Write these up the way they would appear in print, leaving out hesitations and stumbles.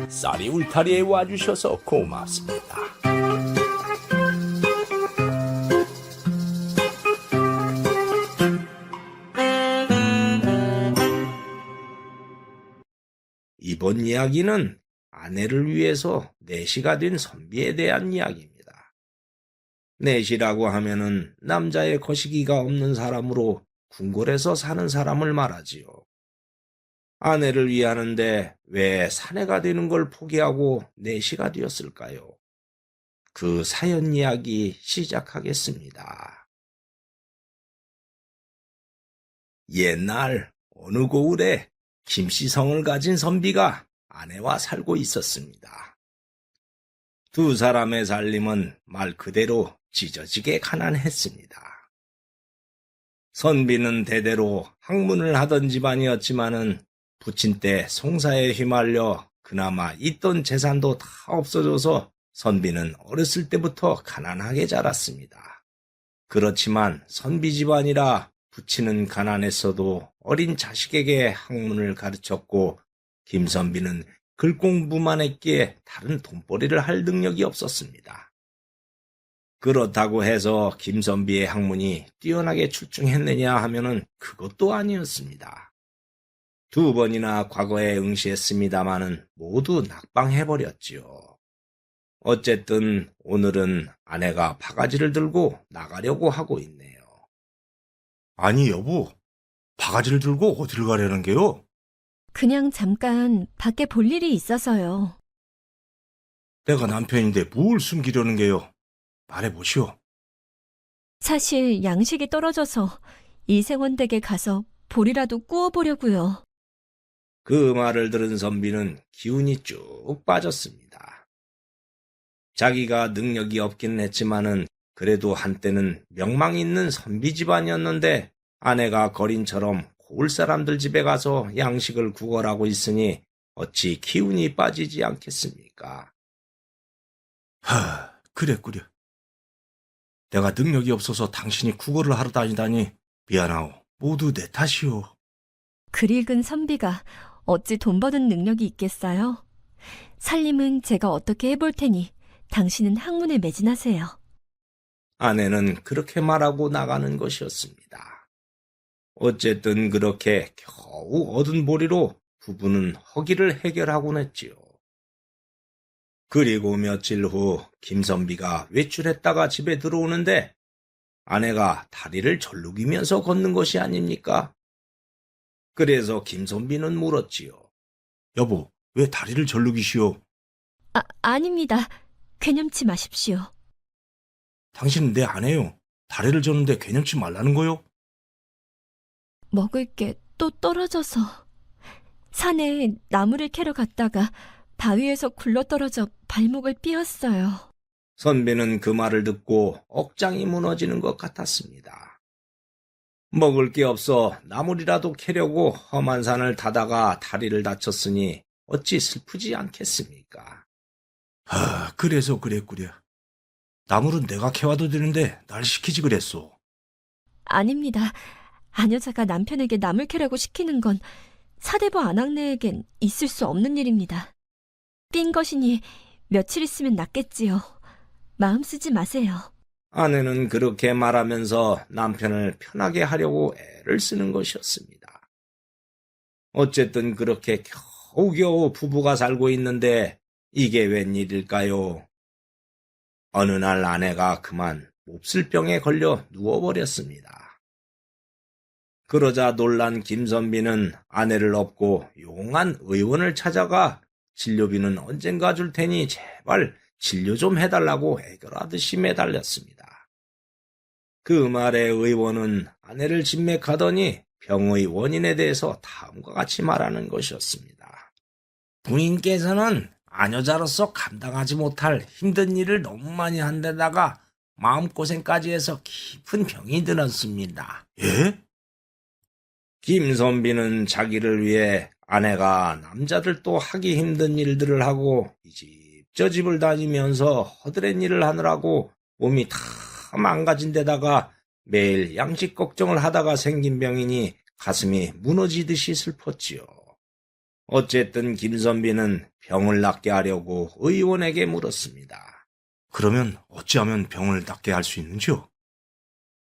쌀이 울타리에 와주셔서 고맙습니다. 이번 이야기는 아내를 위해서 내시가 된 선비에 대한 이야기입니다. 내시라고 하면은 남자의 거시기가 없는 사람으로 궁궐에서 사는 사람을 말하지요. 아내를 위하는데 왜 사내가 되는 걸 포기하고 내시가 되었을까요? 그 사연 이야기 시작하겠습니다. 옛날 어느 고을에 김씨성을 가진 선비가 아내와 살고 있었습니다. 두 사람의 살림은 말 그대로 찢어지게 가난했습니다. 선비는 대대로 학문을 하던 집안이었지만은 부친 때 송사에 휘말려 그나마 있던 재산도 다 없어져서 선비는 어렸을 때부터 가난하게 자랐습니다. 그렇지만 선비 집안이라 부친은 가난했어도 어린 자식에게 학문을 가르쳤고 김선비는 글 공부만 했기에 다른 돈벌이를 할 능력이 없었습니다. 그렇다고 해서 김선비의 학문이 뛰어나게 출중했느냐 하면은 그것도 아니었습니다. 두 번이나 과거에 응시했습니다마는 모두 낙방해버렸지요. 어쨌든 오늘은 아내가 바가지를 들고 나가려고 하고 있네요. 아니 여보, 바가지를 들고 어디를 가려는 게요? 그냥 잠깐 밖에 볼 일이 있어서요. 내가 남편인데 뭘 숨기려는 게요? 말해보시오. 사실 양식이 떨어져서 이생원 댁에 가서 볼이라도 구워보려고요. 그 말을 들은 선비는 기운이 쭉 빠졌습니다. 자기가 능력이 없긴 했지만은 그래도 한때는 명망 있는 선비 집안이었는데 아내가 거린처럼 고을 사람들 집에 가서 양식을 구걸하고 있으니 어찌 기운이 빠지지 않겠습니까? 그랬구려. 내가 능력이 없어서 당신이 구걸을 하러 다니다니 미안하오. 모두 내 탓이오. 글 읽은 선비가 어찌 돈 버는 능력이 있겠어요? 살림은 제가 어떻게 해볼 테니 당신은 학문에 매진하세요. 아내는 그렇게 말하고 나가는 것이었습니다. 어쨌든 그렇게 겨우 얻은 보리로 부부는 허기를 해결하곤 했지요. 그리고 며칠 후 김선비가 외출했다가 집에 들어오는데 아내가 다리를 절룩이면서 걷는 것이 아닙니까? 그래서 김선비는 물었지요. 여보, 왜 다리를 절룩이시오? 아닙니다. 괴념치 마십시오. 당신은 내 아내요. 다리를 저는데 괴념치 말라는 거요? 먹을 게 또 떨어져서. 산에 나무를 캐러 갔다가 바위에서 굴러떨어져 발목을 삐었어요. 선비는 그 말을 듣고 억장이 무너지는 것 같았습니다. 먹을 게 없어 나물이라도 캐려고 험한 산을 타다가 다리를 다쳤으니 어찌 슬프지 않겠습니까? 그래서 그랬구려. 나물은 내가 캐와도 되는데 날 시키지 그랬소. 아닙니다. 아녀자가 남편에게 나물 캐라고 시키는 건 사대부 안악내에겐 있을 수 없는 일입니다. 삔 것이니 며칠 있으면 낫겠지요. 마음 쓰지 마세요. 아내는 그렇게 말하면서 남편을 편하게 하려고 애를 쓰는 것이었습니다. 어쨌든 그렇게 겨우겨우 부부가 살고 있는데 이게 웬일일까요? 어느 날 아내가 그만 몹쓸 병에 걸려 누워버렸습니다. 그러자 놀란 김선비는 아내를 업고 용한 의원을 찾아가 진료비는 언젠가 줄 테니 제발 진료 좀 해달라고 애걸하듯이 매달렸습니다. 그 말에 의원은 아내를 진맥하더니 병의 원인에 대해서 다음과 같이 말하는 것이었습니다. 부인께서는 아녀자로서 감당하지 못할 힘든 일을 너무 많이 한 데다가 마음고생까지 해서 깊은 병이 들었습니다. 예? 김선비는 자기를 위해 아내가 남자들도 하기 힘든 일들을 하고 이 집 저 집을 다니면서 허드렛 일을 하느라고 몸이 다 망가진 데다가 매일 양식 걱정을 하다가 생긴 병이니 가슴이 무너지듯이 슬펐지요. 어쨌든 김선비는 병을 낫게 하려고 의원에게 물었습니다. 그러면 어찌하면 병을 낫게 할 수 있는지요?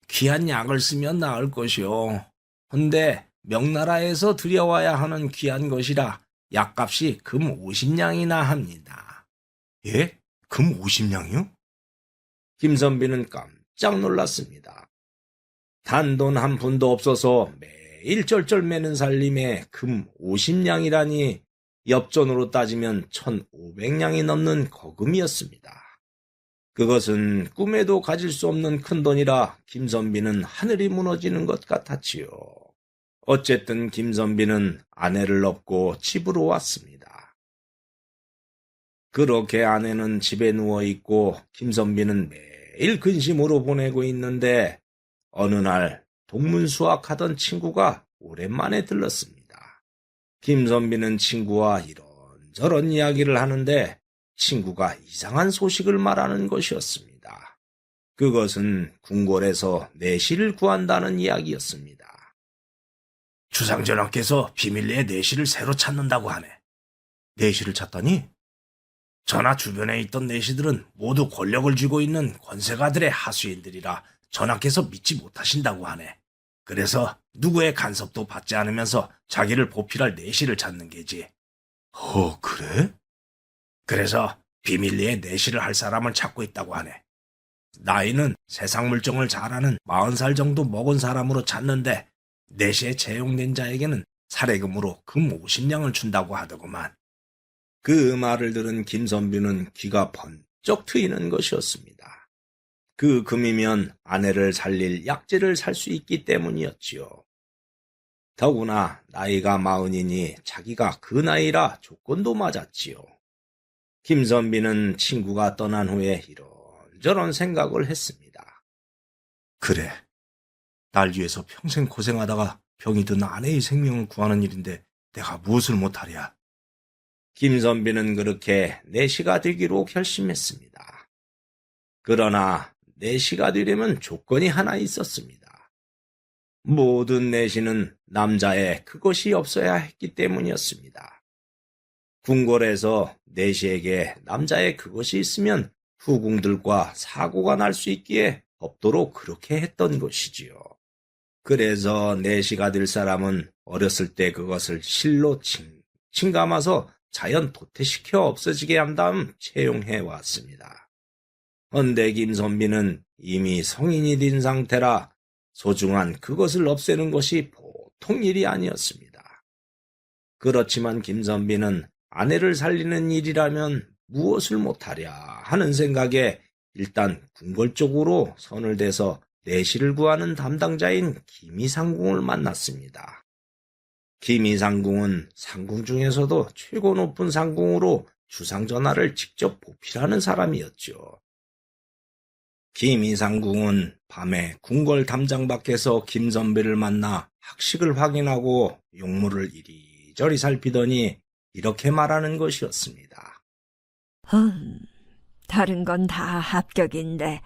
귀한 약을 쓰면 나을 것이요. 헌데 명나라에서 들여와야 하는 귀한 것이라 약값이 금 50냥이나 합니다. 예? 금 50냥이요? 김선비는 깜짝 놀랐습니다. 단돈 한 푼도 없어서 매일 쩔쩔매는 살림에 금 50냥이라니 엽전으로 따지면 1,500냥이 넘는 거금이었습니다. 그것은 꿈에도 가질 수 없는 큰돈이라 김선비는 하늘이 무너지는 것 같았지요. 어쨌든 김선비는 아내를 업고 집으로 왔습니다. 그렇게 아내는 집에 누워있고 김선비는 매일 근심으로 보내고 있는데 어느 날 동문수학하던 친구가 오랜만에 들렀습니다. 김선비는 친구와 이런저런 이야기를 하는데 친구가 이상한 소식을 말하는 것이었습니다. 그것은 궁궐에서 내시를 구한다는 이야기였습니다. 주상전하께서 비밀리에 내시를 새로 찾는다고 하네. 내시를 찾다니? 전하 주변에 있던 내시들은 모두 권력을 쥐고 있는 권세가들의 하수인들이라 전하께서 믿지 못하신다고 하네. 그래서 누구의 간섭도 받지 않으면서 자기를 보필할 내시를 찾는 게지. 그래? 그래서 비밀리에 내시를 할 사람을 찾고 있다고 하네. 나이는 세상 물정을 잘 아는 40살 정도 먹은 사람으로 찾는데 내시에 채용된 자에게는 사례금으로 금 50냥을 준다고 하더구만. 그 말을 들은 김선비는 귀가 번쩍 트이는 것이었습니다. 그 금이면 아내를 살릴 약재를 살 수 있기 때문이었지요. 더구나 나이가 40이니 자기가 그 나이라 조건도 맞았지요. 김선비는 친구가 떠난 후에 이런저런 생각을 했습니다. 그래. 날 위해서 평생 고생하다가 병이 든 아내의 생명을 구하는 일인데 내가 무엇을 못하랴. 김선비는 그렇게 내시가 되기로 결심했습니다. 그러나 내시가 되려면 조건이 하나 있었습니다. 모든 내시는 남자의 그것이 없어야 했기 때문이었습니다. 궁궐에서 내시에게 남자의 그것이 있으면 후궁들과 사고가 날 수 있기에 법도로 그렇게 했던 것이지요. 그래서 내시가 될 사람은 어렸을 때 그것을 실로 칭칭 감아서 자연 도태시켜 없어지게 한 다음 채용해 왔습니다. 헌데 김선비는 이미 성인이 된 상태라 소중한 그것을 없애는 것이 보통 일이 아니었습니다. 그렇지만 김선비는 아내를 살리는 일이라면 무엇을 못하랴 하는 생각에 일단 궁궐 쪽으로 선을 대서 내시를 구하는 담당자인 김이상궁을 만났습니다. 김이상궁은 상궁 중에서도 최고 높은 상궁으로 주상전하를 직접 보필하는 사람이었죠. 김이상궁은 밤에 궁궐 담장 밖에서 김선비를 만나 학식을 확인하고 용모를 이리저리 살피더니 이렇게 말하는 것이었습니다. 다른 건 다 합격인데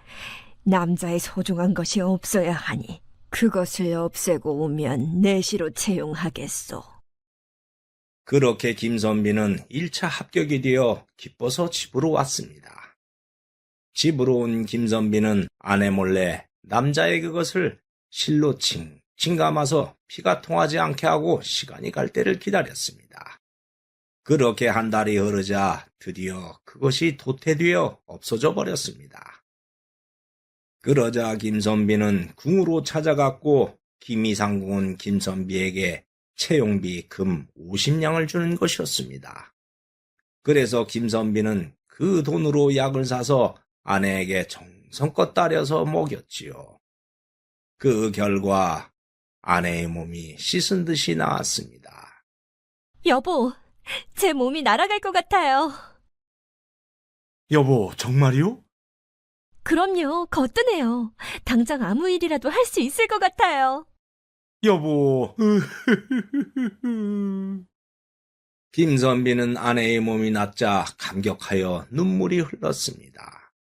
남자의 소중한 것이 없어야 하니 그것을 없애고 오면 내시로 채용하겠소. 그렇게 김선비는 1차 합격이 되어 기뻐서 집으로 왔습니다. 집으로 온 김선비는 아내 몰래 남자의 그것을 실로 칭칭 감아서 피가 통하지 않게 하고 시간이 갈 때를 기다렸습니다. 그렇게 한 달이 흐르자 드디어 그것이 도태되어 없어져 버렸습니다. 그러자 김선비는 궁으로 찾아갔고 김이상궁은 김선비에게 채용비 금 50냥을 주는 것이었습니다. 그래서 김선비는 그 돈으로 약을 사서 아내에게 정성껏 따려서 먹였지요. 그 결과 아내의 몸이 씻은 듯이 나았습니다. 여보, 제 몸이 날아갈 것 같아요. 여보, 정말이요? 그럼요, 거뜬해요. 당장 아무 일이라도 할 수 있을 것 같아요. 여보. 김선비는 아내의 몸이 낫자 감격하여 눈물이 흘렀습니다.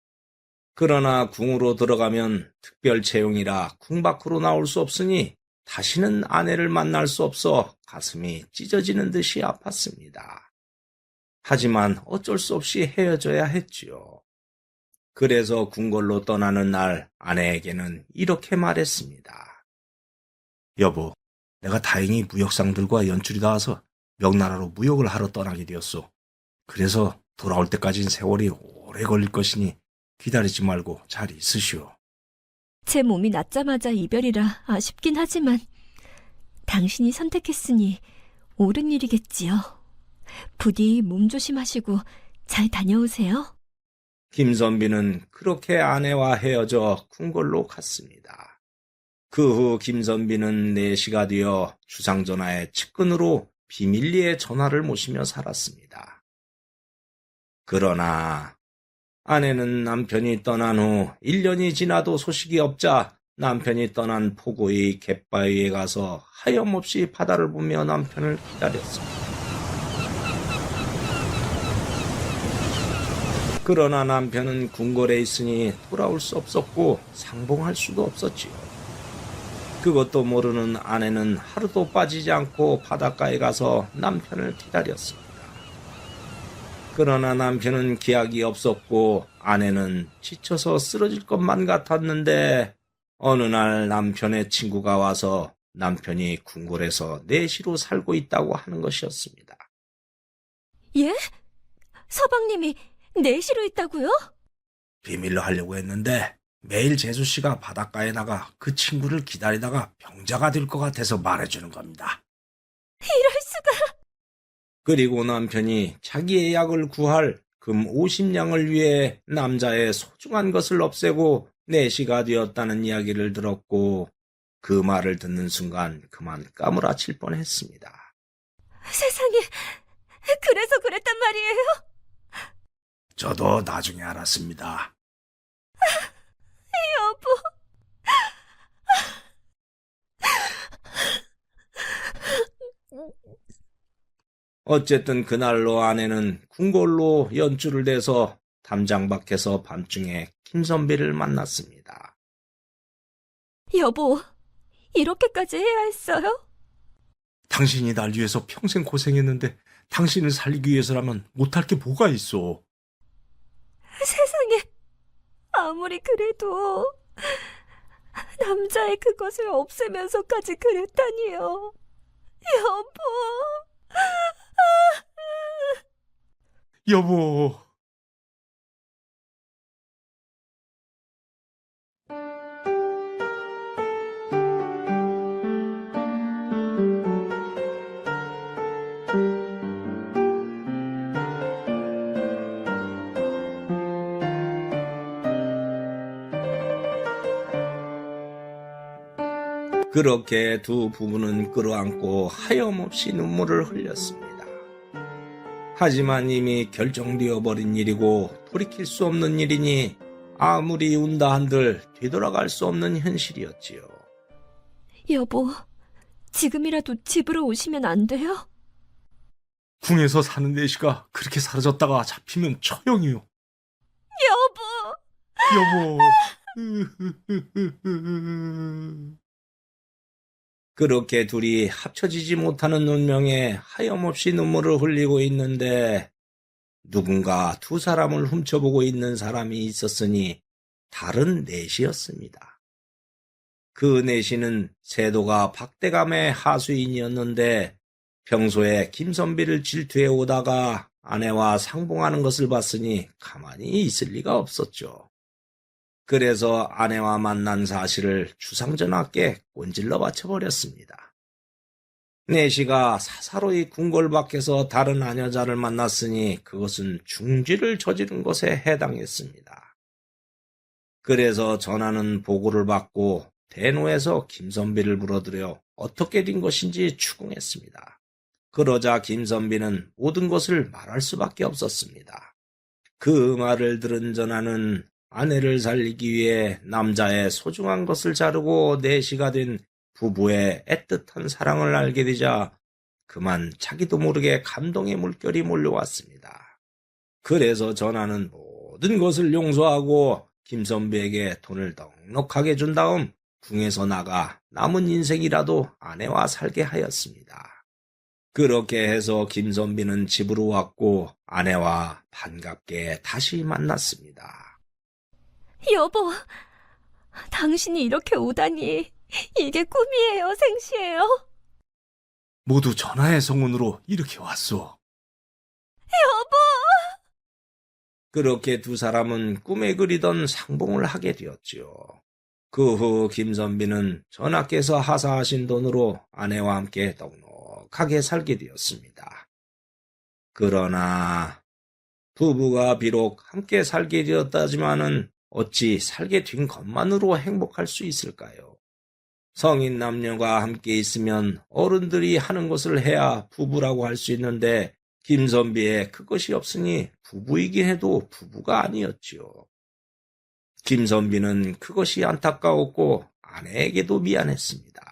그러나 궁으로 들어가면 특별 채용이라 궁 밖으로 나올 수 없으니 다시는 아내를 만날 수 없어 가슴이 찢어지는 듯이 아팠습니다. 하지만 어쩔 수 없이 헤어져야 했지요. 그래서 궁궐로 떠나는 날 아내에게는 이렇게 말했습니다. 여보, 내가 다행히 무역상들과 연출이 닿아서 명나라로 무역을 하러 떠나게 되었소. 그래서 돌아올 때까진 세월이 오래 걸릴 것이니 기다리지 말고 잘 있으시오. 제 몸이 낫자마자 이별이라 아쉽긴 하지만 당신이 선택했으니 옳은 일이겠지요. 부디 몸 조심하시고 잘 다녀오세요. 김선비는 그렇게 아내와 헤어져 궁궐로 갔습니다. 그 후 김선비는 4시가 되어 주상전하의 측근으로 비밀리에 전화를 모시며 살았습니다. 그러나 아내는 남편이 떠난 후 1년이 지나도 소식이 없자 남편이 떠난 포고의 갯바위에 가서 하염없이 바다를 보며 남편을 기다렸습니다. 그러나 남편은 궁궐에 있으니 돌아올 수 없었고 상봉할 수도 없었지요. 그것도 모르는 아내는 하루도 빠지지 않고 바닷가에 가서 남편을 기다렸습니다. 그러나 남편은 기약이 없었고 아내는 지쳐서 쓰러질 것만 같았는데 어느 날 남편의 친구가 와서 남편이 궁궐에서 내시로 살고 있다고 하는 것이었습니다. 예? 서방님이 내시로 있다고요? 비밀로 하려고 했는데 매일 재수씨가 바닷가에 나가 그 친구를 기다리다가 병자가 될 것 같아서 말해주는 겁니다. 이럴 수가. 그리고 남편이 자기의 약을 구할 금 50냥을 위해 남자의 소중한 것을 없애고 내시가 되었다는 이야기를 들었고 그 말을 듣는 순간 그만 까무라칠 뻔했습니다. 세상에, 그래서 그랬단 말이에요? 저도 나중에 알았습니다. 여보. 어쨌든 그날로 아내는 궁궐로 연주를 대서 담장 밖에서 밤중에 김선비를 만났습니다. 여보, 이렇게까지 해야 했어요? 당신이 날 위해서 평생 고생했는데 당신을 살리기 위해서라면 못할 게 뭐가 있어. 세상에, 아무리 그래도 남자의 그것을 없애면서까지 그랬다니요. 여보. 여보. 그렇게 두 부부는 끌어안고 하염없이 눈물을 흘렸습니다. 하지만 이미 결정되어 버린 일이고 돌이킬 수 없는 일이니 아무리 운다 한들 되돌아갈 수 없는 현실이었지요. 여보, 지금이라도 집으로 오시면 안 돼요? 궁에서 사는 내시가 그렇게 사라졌다가 잡히면 처형이요. 여보! 여보. 그렇게 둘이 합쳐지지 못하는 운명에 하염없이 눈물을 흘리고 있는데 누군가 두 사람을 훔쳐보고 있는 사람이 있었으니 다른 내시였습니다. 그 내시는 세도가 박대감의 하수인이었는데 평소에 김선비를 질투해 오다가 아내와 상봉하는 것을 봤으니 가만히 있을 리가 없었죠. 그래서 아내와 만난 사실을 주상전하께 꼰질러 바쳐버렸습니다. 내시가 사사로이 궁궐 밖에서 다른 아녀자를 만났으니 그것은 중죄를 저지른 것에 해당했습니다. 그래서 전하는 보고를 받고 대노에서 김선비를 불러들여 어떻게 된 것인지 추궁했습니다. 그러자 김선비는 모든 것을 말할 수밖에 없었습니다. 그 말을 들은 전하는 아내를 살리기 위해 남자의 소중한 것을 자르고 내시가 된 부부의 애틋한 사랑을 알게 되자 그만 자기도 모르게 감동의 물결이 몰려왔습니다. 그래서 전하는 모든 것을 용서하고 김선비에게 돈을 넉넉하게 준 다음 궁에서 나가 남은 인생이라도 아내와 살게 하였습니다. 그렇게 해서 김선비는 집으로 왔고 아내와 반갑게 다시 만났습니다. 여보, 당신이 이렇게 오다니. 이게 꿈이에요, 생시예요? 모두 전하의 성운으로 이렇게 왔소. 여보! 그렇게 두 사람은 꿈에 그리던 상봉을 하게 되었지요. 그 후 김선비는 전하께서 하사하신 돈으로 아내와 함께 넉넉하게 살게 되었습니다. 그러나 부부가 비록 함께 살게 되었다지만은 어찌 살게 된 것만으로 행복할 수 있을까요? 성인 남녀가 함께 있으면 어른들이 하는 것을 해야 부부라고 할 수 있는데 김선비의 그것이 없으니 부부이긴 해도 부부가 아니었지요. 김선비는 그것이 안타까웠고 아내에게도 미안했습니다.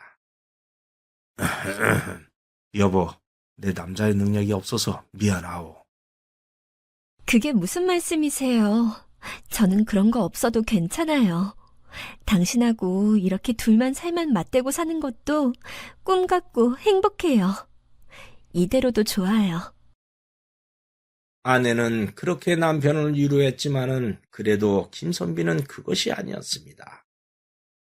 여보, 내 남자의 능력이 없어서 미안하오. 그게 무슨 말씀이세요? 저는 그런 거 없어도 괜찮아요. 당신하고 이렇게 둘만 살만 맞대고 사는 것도 꿈 같고 행복해요. 이대로도 좋아요. 아내는 그렇게 남편을 위로했지만은 그래도 김선비는 그것이 아니었습니다.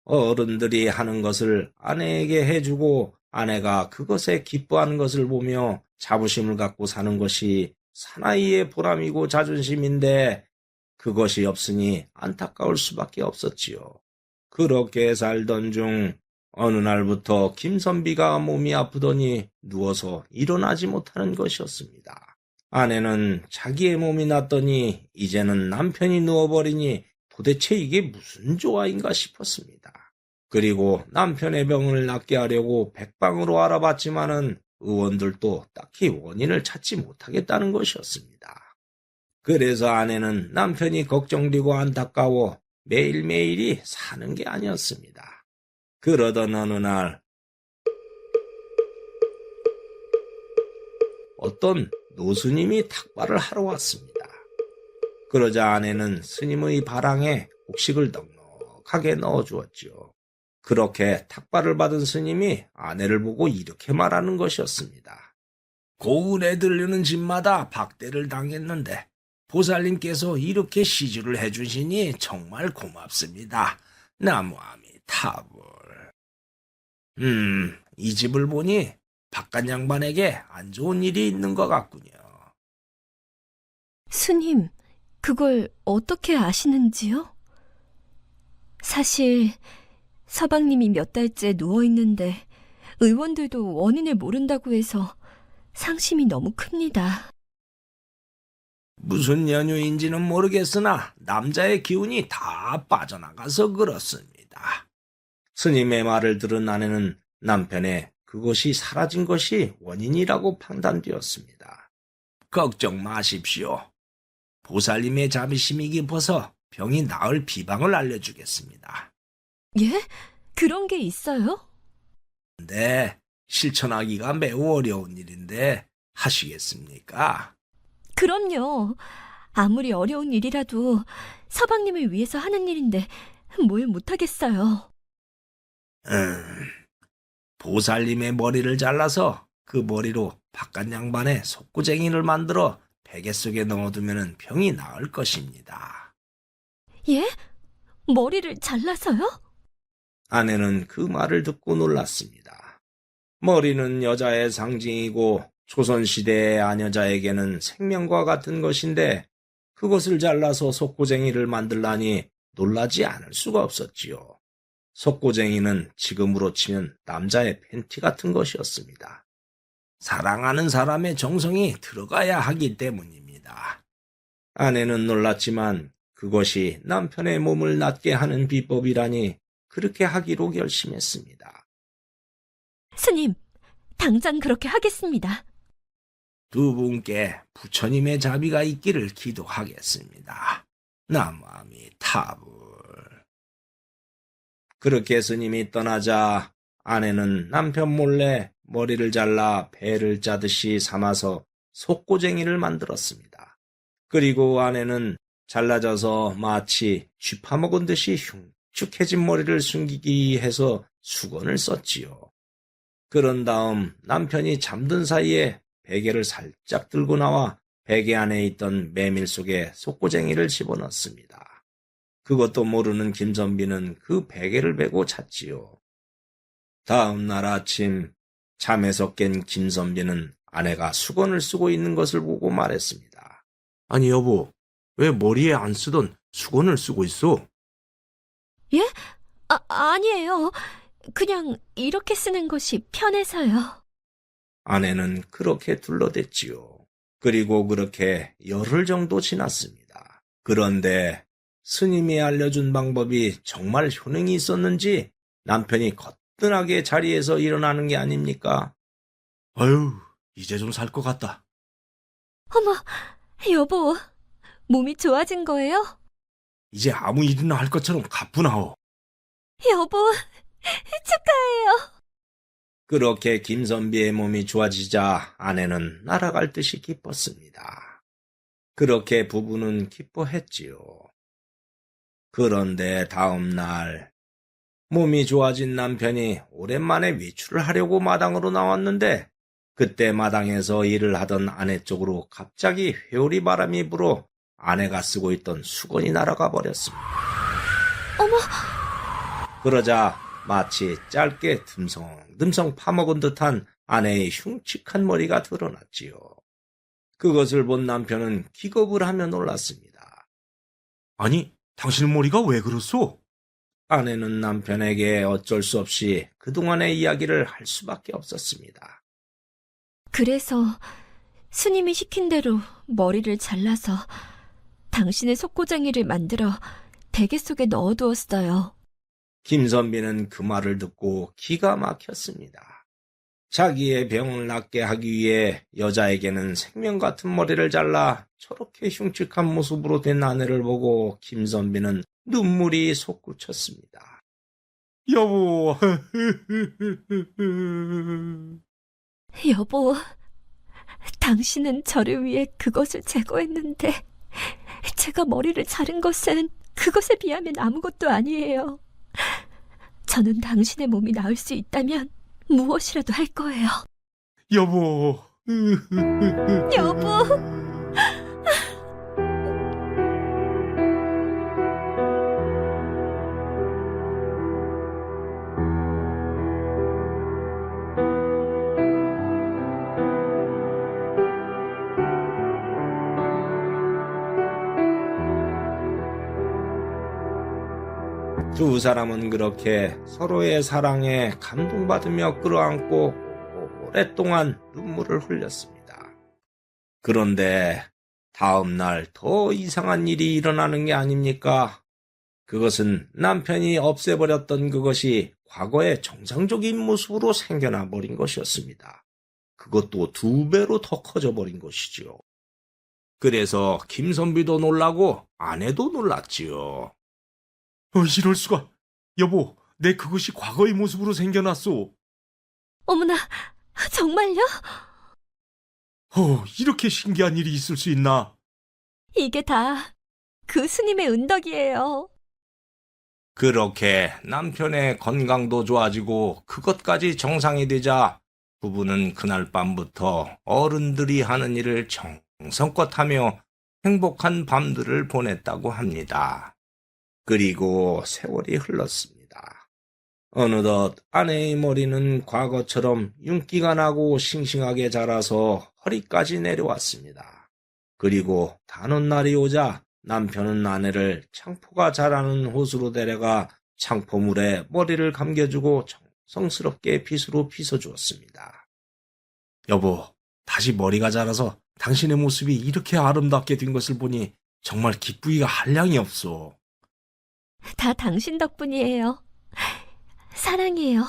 어른들이 하는 것을 아내에게 해주고 아내가 그것에 기뻐하는 것을 보며 자부심을 갖고 사는 것이 사나이의 보람이고 자존심인데 그것이 없으니 안타까울 수밖에 없었지요. 그렇게 살던 중 어느 날부터 김선비가 몸이 아프더니 누워서 일어나지 못하는 것이었습니다. 아내는 자기의 몸이 낫더니 이제는 남편이 누워버리니 도대체 이게 무슨 조화인가 싶었습니다. 그리고 남편의 병을 낫게 하려고 백방으로 알아봤지만은 의원들도 딱히 원인을 찾지 못하겠다는 것이었습니다. 그래서 아내는 남편이 걱정되고 안타까워 매일매일이 사는 게 아니었습니다. 그러던 어느 날 어떤 노스님이 탁발을 하러 왔습니다. 그러자 아내는 스님의 바랑에 곡식을 넉넉하게 넣어주었지요. 그렇게 탁발을 받은 스님이 아내를 보고 이렇게 말하는 것이었습니다. 고운에 들르는 집마다 박대를 당했는데 보살님께서 이렇게 시주를 해주시니 정말 고맙습니다. 나무아미타불. 이 집을 보니 바깥 양반에게 안 좋은 일이 있는 것 같군요. 스님, 그걸 어떻게 아시는지요? 사실 서방님이 몇 달째 누워있는데 의원들도 원인을 모른다고 해서 상심이 너무 큽니다. 무슨 연유인지는 모르겠으나 남자의 기운이 다 빠져나가서 그렇습니다. 스님의 말을 들은 아내는 남편의 그것이 사라진 것이 원인이라고 판단되었습니다. 걱정 마십시오. 보살님의 자비심이 깊어서 병이 나을 비방을 알려주겠습니다. 예? 그런 게 있어요? 근데 실천하기가 매우 어려운 일인데 하시겠습니까? 그럼요. 아무리 어려운 일이라도 서방님을 위해서 하는 일인데 뭘 못하겠어요. 보살님의 머리를 잘라서 그 머리로 바깥 양반의 속구쟁이를 만들어 베개 속에 넣어두면 병이 나을 것입니다. 예? 머리를 잘라서요? 아내는 그 말을 듣고 놀랐습니다. 머리는 여자의 상징이고 조선시대의 아녀자에게는 생명과 같은 것인데 그것을 잘라서 속고쟁이를 만들라니 놀라지 않을 수가 없었지요. 속고쟁이는 지금으로 치면 남자의 팬티 같은 것이었습니다. 사랑하는 사람의 정성이 들어가야 하기 때문입니다. 아내는 놀랐지만 그것이 남편의 몸을 낫게 하는 비법이라니 그렇게 하기로 결심했습니다. 스님, 당장 그렇게 하겠습니다. 두 분께 부처님의 자비가 있기를 기도하겠습니다. 나무아미타불. 그렇게 스님이 떠나자 아내는 남편 몰래 머리를 잘라 배를 짜듯이 삼아서 속고쟁이를 만들었습니다. 그리고 아내는 잘라져서 마치 쥐파먹은 듯이 축축해진 머리를 숨기기 해서 수건을 썼지요. 그런 다음 남편이 잠든 사이에 베개를 살짝 들고 나와 베개 안에 있던 메밀 속에 속고쟁이를 집어넣습니다. 그것도 모르는 김선비는 그 베개를 베고 잤지요. 다음 날 아침 잠에서 깬 김선비는 아내가 수건을 쓰고 있는 것을 보고 말했습니다. 아니 여보, 왜 머리에 안 쓰던 수건을 쓰고 있어? 예? 아니에요. 그냥 이렇게 쓰는 것이 편해서요. 아내는 그렇게 둘러댔지요. 그리고 그렇게 열흘 정도 지났습니다. 그런데 스님이 알려준 방법이 정말 효능이 있었는지 남편이 거뜬하게 자리에서 일어나는 게 아닙니까? 아유, 이제 좀 살 것 같다. 어머, 여보, 몸이 좋아진 거예요? 이제 아무 일이나 할 것처럼 가뿐하오. 여보, 축하해요. 그렇게 김선비의 몸이 좋아지자 아내는 날아갈 듯이 기뻤습니다. 그렇게 부부는 기뻐했지요. 그런데 다음 날 몸이 좋아진 남편이 오랜만에 외출을 하려고 마당으로 나왔는데 그때 마당에서 일을 하던 아내 쪽으로 갑자기 회오리 바람이 불어 아내가 쓰고 있던 수건이 날아가 버렸습니다. 어머, 그러자 마치 짧게 듬성듬성 파먹은 듯한 아내의 흉측한 머리가 드러났지요. 그것을 본 남편은 기겁을 하며 놀랐습니다. 아니, 당신 머리가 왜 그렇소? 아내는 남편에게 어쩔 수 없이 그동안의 이야기를 할 수밖에 없었습니다. 그래서 스님이 시킨 대로 머리를 잘라서 당신의 속고쟁이를 만들어 베개 속에 넣어두었어요. 김선비는 그 말을 듣고 기가 막혔습니다. 자기의 병을 낫게 하기 위해 여자에게는 생명 같은 머리를 잘라 저렇게 흉측한 모습으로 된 아내를 보고 김선비는 눈물이 솟구쳤습니다. 여보. 여보, 당신은 저를 위해 그것을 제거했는데 제가 머리를 자른 것은 그것에 비하면 아무것도 아니에요. 저는 당신의 몸이 나을 수 있다면 무엇이라도 할 거예요. 여보. 여보. 두 사람은 그렇게 서로의 사랑에 감동받으며 끌어안고 오랫동안 눈물을 흘렸습니다. 그런데 다음 날 더 이상한 일이 일어나는 게 아닙니까? 그것은 남편이 없애버렸던 그것이 과거의 정상적인 모습으로 생겨나 버린 것이었습니다. 그것도 2배로 더 커져 버린 것이지요. 그래서 김선비도 놀라고 아내도 놀랐지요. 이럴 수가. 여보, 내 그것이 과거의 모습으로 생겨났소. 어머나, 정말요? 이렇게 신기한 일이 있을 수 있나? 이게 다 그 스님의 은덕이에요. 그렇게 남편의 건강도 좋아지고 그것까지 정상이 되자 부부는 그날 밤부터 어른들이 하는 일을 정성껏 하며 행복한 밤들을 보냈다고 합니다. 그리고 세월이 흘렀습니다. 어느덧 아내의 머리는 과거처럼 윤기가 나고 싱싱하게 자라서 허리까지 내려왔습니다. 그리고 다는 날이 오자 남편은 아내를 창포가 자라는 호수로 데려가 창포물에 머리를 감겨주고 정성스럽게 빗으로 빗어주었습니다. 여보, 다시 머리가 자라서 당신의 모습이 이렇게 아름답게 된 것을 보니 정말 기쁘기가 한량이 없소. 다 당신 덕분이에요. 사랑해요.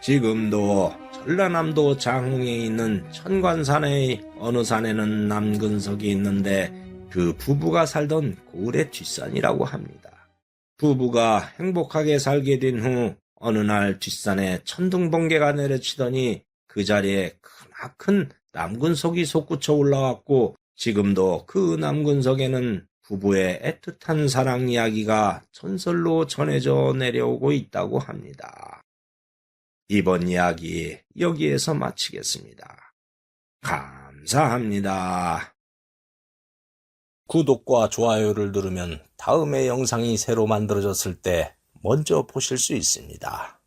지금도 전라남도 장흥에 있는 천관산의 어느 산에는 남근석이 있는데 그 부부가 살던 고을의 뒷산이라고 합니다. 부부가 행복하게 살게 된 후 어느 날 뒷산에 천둥번개가 내려치더니 그 자리에 크나큰 남근석이 솟구쳐 올라왔고 지금도 그 남근석에는 부부의 애틋한 사랑 이야기가 전설로 전해져 내려오고 있다고 합니다. 이번 이야기 여기에서 마치겠습니다. 감사합니다. 구독과 좋아요를 누르면 다음의 영상이 새로 만들어졌을 때 먼저 보실 수 있습니다.